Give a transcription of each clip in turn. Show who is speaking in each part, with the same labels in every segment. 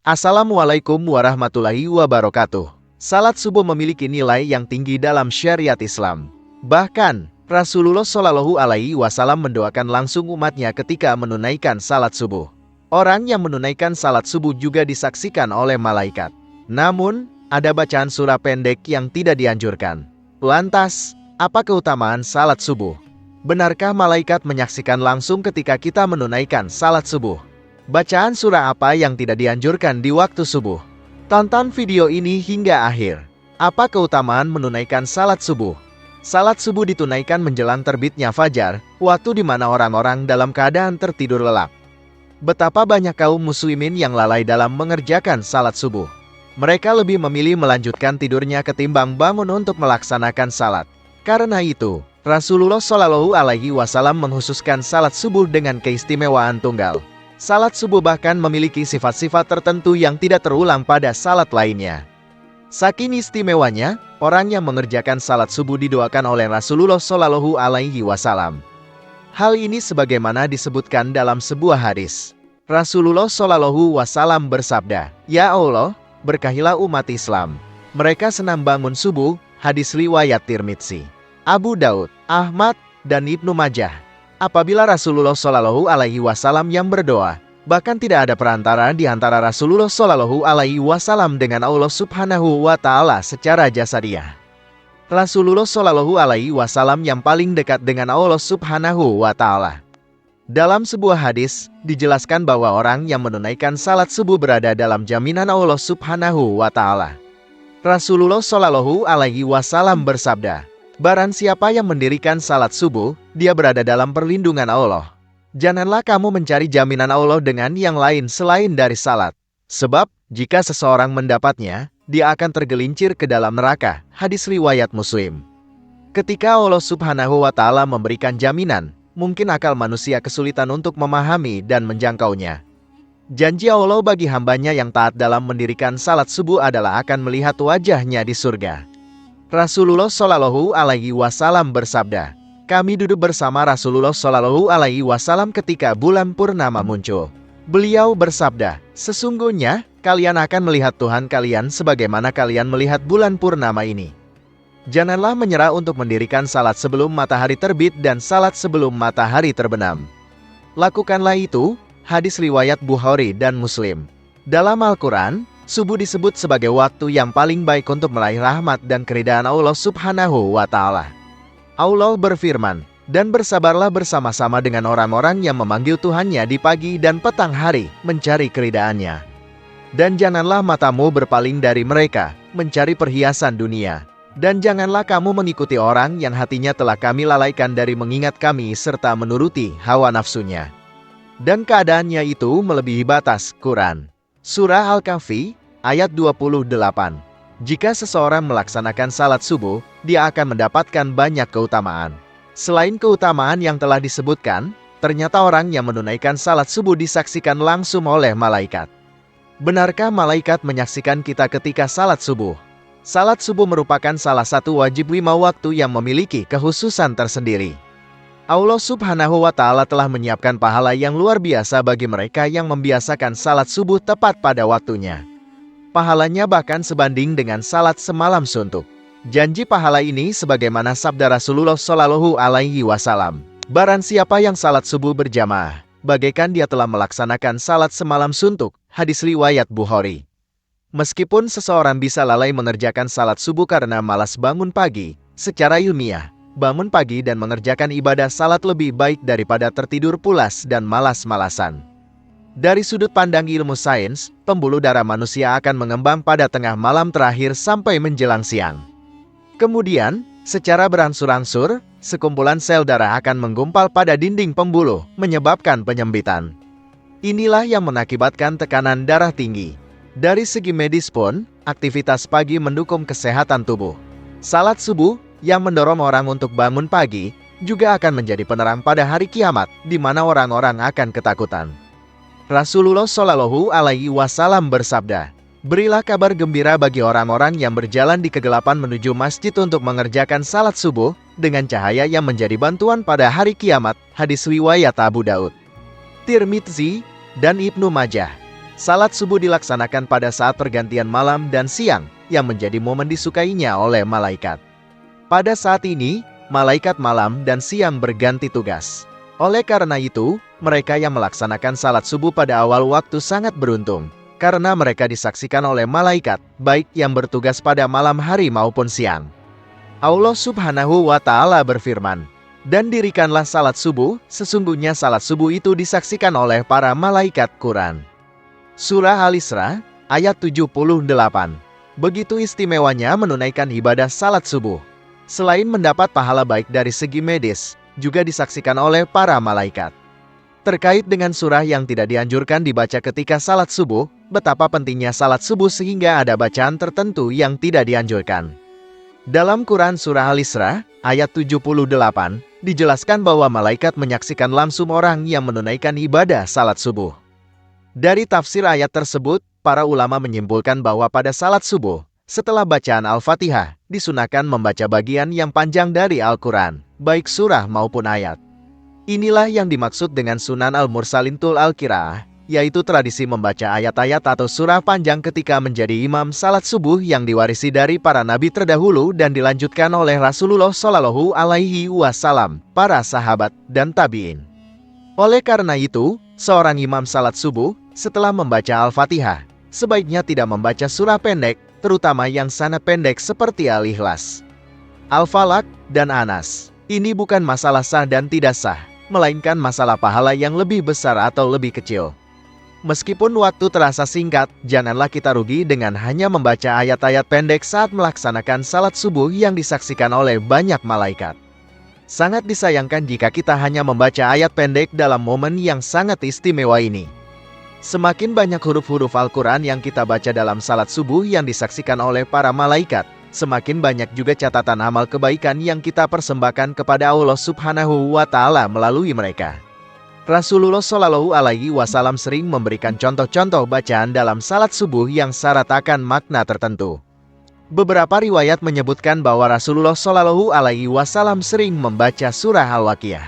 Speaker 1: Assalamualaikum warahmatullahi wabarakatuh. Salat subuh memiliki nilai yang tinggi dalam syariat Islam. Bahkan, Rasulullah Shallallahu Alaihi Wasallam mendoakan langsung umatnya ketika menunaikan salat subuh. Orang yang menunaikan salat subuh juga disaksikan oleh malaikat. Namun, ada bacaan surah pendek yang tidak dianjurkan. Lantas, apa keutamaan salat subuh? Benarkah malaikat menyaksikan langsung ketika kita menunaikan salat subuh? Bacaan surah apa yang tidak dianjurkan di waktu subuh? Tonton video ini hingga akhir. Apa keutamaan menunaikan salat subuh? Salat subuh ditunaikan menjelang terbitnya fajar, waktu di mana orang-orang dalam keadaan tertidur lelap. Betapa banyak kaum muslimin yang lalai dalam mengerjakan salat subuh. Mereka lebih memilih melanjutkan tidurnya ketimbang bangun untuk melaksanakan salat. Karena itu, Rasulullah Shallallahu Alaihi Wasallam menghususkan salat subuh dengan keistimewaan tunggal. Salat subuh bahkan memiliki sifat-sifat tertentu yang tidak terulang pada salat lainnya. Saking istimewanya, orang yang mengerjakan salat subuh didoakan oleh Rasulullah Shallallahu Alaihi Wasallam. Hal ini sebagaimana disebutkan dalam sebuah hadis. Rasulullah Shallallahu Wasallam bersabda, "Ya Allah, berkahilah umat Islam. Mereka senang bangun subuh." Hadis riwayat Tirmidzi, Abu Daud, Ahmad, dan Ibnu Majah. Apabila Rasulullah Shallallahu Alaihi Wasallam yang berdoa, bahkan tidak ada perantara di antara Rasulullah Shallallahu Alaihi Wasallam dengan Allah Subhanahu wa Ta'ala secara jasadiah. Rasulullah Shallallahu Alaihi Wasallam yang paling dekat dengan Allah Subhanahu wa Ta'ala. Dalam sebuah hadis, dijelaskan bahwa orang yang menunaikan salat subuh berada dalam jaminan Allah Subhanahu wa Ta'ala. Rasulullah Shallallahu Alaihi Wasallam bersabda, "Barang siapa yang mendirikan salat subuh, dia berada dalam perlindungan Allah. Janganlah kamu mencari jaminan Allah dengan yang lain selain dari salat. Sebab, jika seseorang mendapatnya, dia akan tergelincir ke dalam neraka." Hadis riwayat Muslim. Ketika Allah Subhanahu wa Ta'ala memberikan jaminan, mungkin akal manusia kesulitan untuk memahami dan menjangkaunya. Janji Allah bagi hambanya yang taat dalam mendirikan salat subuh adalah akan melihat wajahnya di surga. Rasulullah Shallallahu Alaihi Wasallam bersabda, "Kami duduk bersama Rasulullah Shallallahu Alaihi Wasallam ketika bulan purnama muncul. Beliau bersabda, 'Sesungguhnya kalian akan melihat Tuhan kalian sebagaimana kalian melihat bulan purnama ini. Janganlah menyerah untuk mendirikan salat sebelum matahari terbit dan salat sebelum matahari terbenam. Lakukanlah itu.'" Hadis riwayat Bukhari dan Muslim. Dalam Al-Quran, subuh disebut sebagai waktu yang paling baik untuk meraih rahmat dan keridhaan Allah Subhanahu wa Ta'ala. Allah berfirman, "Dan bersabarlah bersama-sama dengan orang-orang yang memanggil Tuhannya di pagi dan petang hari, mencari keridhaannya. Dan janganlah matamu berpaling dari mereka, mencari perhiasan dunia. Dan janganlah kamu mengikuti orang yang hatinya telah kami lalaikan dari mengingat kami serta menuruti hawa nafsunya. Dan keadaannya itu melebihi batas." Quran. Surah Al-Kahfi, ayat 28. Jika seseorang melaksanakan salat subuh, dia akan mendapatkan banyak keutamaan. Selain keutamaan yang telah disebutkan, ternyata orang yang menunaikan salat subuh disaksikan langsung oleh malaikat. Benarkah malaikat menyaksikan kita ketika salat subuh? Salat subuh merupakan salah satu wajib 5 waktu yang memiliki kekhususan tersendiri. Allah Subhanahu wa Ta'ala telah menyiapkan pahala yang luar biasa bagi mereka yang membiasakan salat subuh tepat pada waktunya. Pahalanya bahkan sebanding dengan salat semalam suntuk. Janji pahala ini sebagaimana sabda Rasulullah Shallallahu Alaihi Wasallam, "Barang siapa yang salat subuh berjamaah, bagaikan dia telah melaksanakan salat semalam suntuk." Hadis riwayat Bukhari. Meskipun seseorang bisa lalai mengerjakan salat subuh karena malas bangun pagi, secara ilmiah, bangun pagi dan mengerjakan ibadah salat lebih baik daripada tertidur pulas dan malas-malasan. Dari sudut pandang ilmu sains, pembuluh darah manusia akan mengembang pada tengah malam terakhir sampai menjelang siang. Kemudian, secara berangsur-angsur, sekumpulan sel darah akan menggumpal pada dinding pembuluh, menyebabkan penyempitan. Inilah yang mengakibatkan tekanan darah tinggi. Dari segi medis pun, aktivitas pagi mendukung kesehatan tubuh. Salat subuh yang mendorong orang untuk bangun pagi juga akan menjadi penerang pada hari kiamat, di mana orang-orang akan ketakutan. Rasulullah Shallallahu Alaihi Wasallam bersabda, "Berilah kabar gembira bagi orang-orang yang berjalan di kegelapan menuju masjid untuk mengerjakan salat subuh dengan cahaya yang menjadi bantuan pada hari kiamat." Hadis riwayat Abu Daud, Tirmidzi, dan Ibnu Majah. Salat subuh dilaksanakan pada saat pergantian malam dan siang, yang menjadi momen disukainya oleh malaikat. Pada saat ini, malaikat malam dan siang berganti tugas. Oleh karena itu, mereka yang melaksanakan salat subuh pada awal waktu sangat beruntung, karena mereka disaksikan oleh malaikat, baik yang bertugas pada malam hari maupun siang. Allah Subhanahu wa Ta'ala berfirman, "Dan dirikanlah salat subuh, sesungguhnya salat subuh itu disaksikan oleh para malaikat." Quran Surah Al-Isra, ayat 78. Begitu istimewanya menunaikan ibadah salat subuh. Selain mendapat pahala baik dari segi medis, juga disaksikan oleh para malaikat. Terkait dengan surah yang tidak dianjurkan dibaca ketika salat subuh, betapa pentingnya salat subuh sehingga ada bacaan tertentu yang tidak dianjurkan. Dalam Quran Surah Al-Isra, ayat 78, dijelaskan bahwa malaikat menyaksikan langsung orang yang menunaikan ibadah salat subuh. Dari tafsir ayat tersebut, para ulama menyimpulkan bahwa pada salat subuh, setelah bacaan Al-Fatihah, disunahkan membaca bagian yang panjang dari Al-Quran, baik surah maupun ayat. Inilah yang dimaksud dengan Sunan Al-Mursalintul Al-Qiraah, yaitu tradisi membaca ayat-ayat atau surah panjang ketika menjadi imam salat subuh yang diwarisi dari para nabi terdahulu dan dilanjutkan oleh Rasulullah Shallallahu Alaihi Wasallam, para sahabat, dan tabi'in. Oleh karena itu, seorang imam salat subuh, setelah membaca Al-Fatihah, sebaiknya tidak membaca surah pendek, terutama yang sangat pendek seperti Al-Ikhlas, Al-Falaq, dan Anas. Ini bukan masalah sah dan tidak sah, melainkan masalah pahala yang lebih besar atau lebih kecil. Meskipun waktu terasa singkat, janganlah kita rugi dengan hanya membaca ayat-ayat pendek saat melaksanakan salat subuh yang disaksikan oleh banyak malaikat. Sangat disayangkan jika kita hanya membaca ayat pendek dalam momen yang sangat istimewa ini. Semakin banyak huruf-huruf Al-Quran yang kita baca dalam salat subuh yang disaksikan oleh para malaikat, semakin banyak juga catatan amal kebaikan yang kita persembahkan kepada Allah Subhanahu wa Ta'ala melalui mereka. Rasulullah Shallallahu Alaihi Wasallam sering memberikan contoh-contoh bacaan dalam salat subuh yang syarat akan makna tertentu. Beberapa riwayat menyebutkan bahwa Rasulullah Shallallahu Alaihi Wasallam sering membaca surah Al-Waqiah,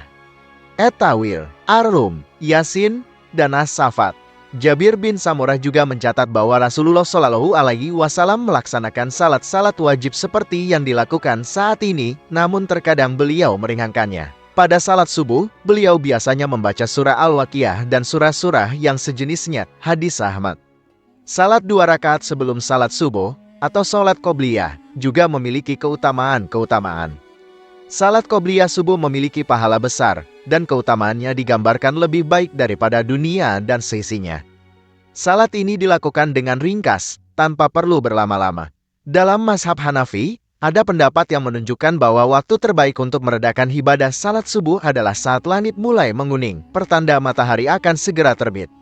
Speaker 1: At-Tawil, Ar-Rum, Yasin, dan As-Safat. Jabir bin Samurah juga mencatat bahwa Rasulullah Shallallahu Alaihi Wasallam melaksanakan salat-salat wajib seperti yang dilakukan saat ini, namun terkadang beliau meringankannya. Pada salat subuh, beliau biasanya membaca surah Al-Waqiah dan surah-surah yang sejenisnya. Hadis Ahmad. Salat 2 rakaat sebelum salat subuh, atau salat qobliyah, juga memiliki keutamaan-keutamaan. Salat qobliyah subuh memiliki pahala besar, dan keutamaannya digambarkan lebih baik daripada dunia dan seisinya. Salat ini dilakukan dengan ringkas, tanpa perlu berlama-lama. Dalam mazhab Hanafi, ada pendapat yang menunjukkan bahwa waktu terbaik untuk meredakan ibadah salat subuh adalah saat langit mulai menguning, pertanda matahari akan segera terbit.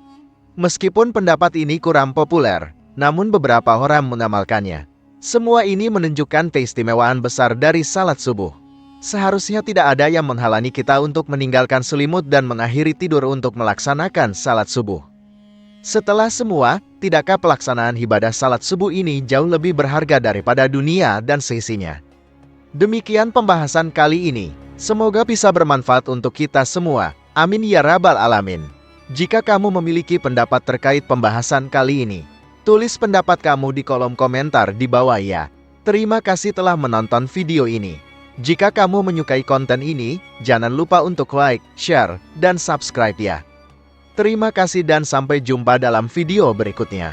Speaker 1: Meskipun pendapat ini kurang populer, namun beberapa orang mengamalkannya. Semua ini menunjukkan keistimewaan besar dari salat subuh. Seharusnya tidak ada yang menghalangi kita untuk meninggalkan selimut dan mengakhiri tidur untuk melaksanakan salat subuh. Setelah semua, tidakkah pelaksanaan ibadah salat subuh ini jauh lebih berharga daripada dunia dan seisinya? Demikian pembahasan kali ini. Semoga bisa bermanfaat untuk kita semua. Amin ya rabbal alamin. Jika kamu memiliki pendapat terkait pembahasan kali ini, tulis pendapat kamu di kolom komentar di bawah ya. Terima kasih telah menonton video ini. Jika kamu menyukai konten ini, jangan lupa untuk like, share, dan subscribe ya. Terima kasih dan sampai jumpa dalam video berikutnya.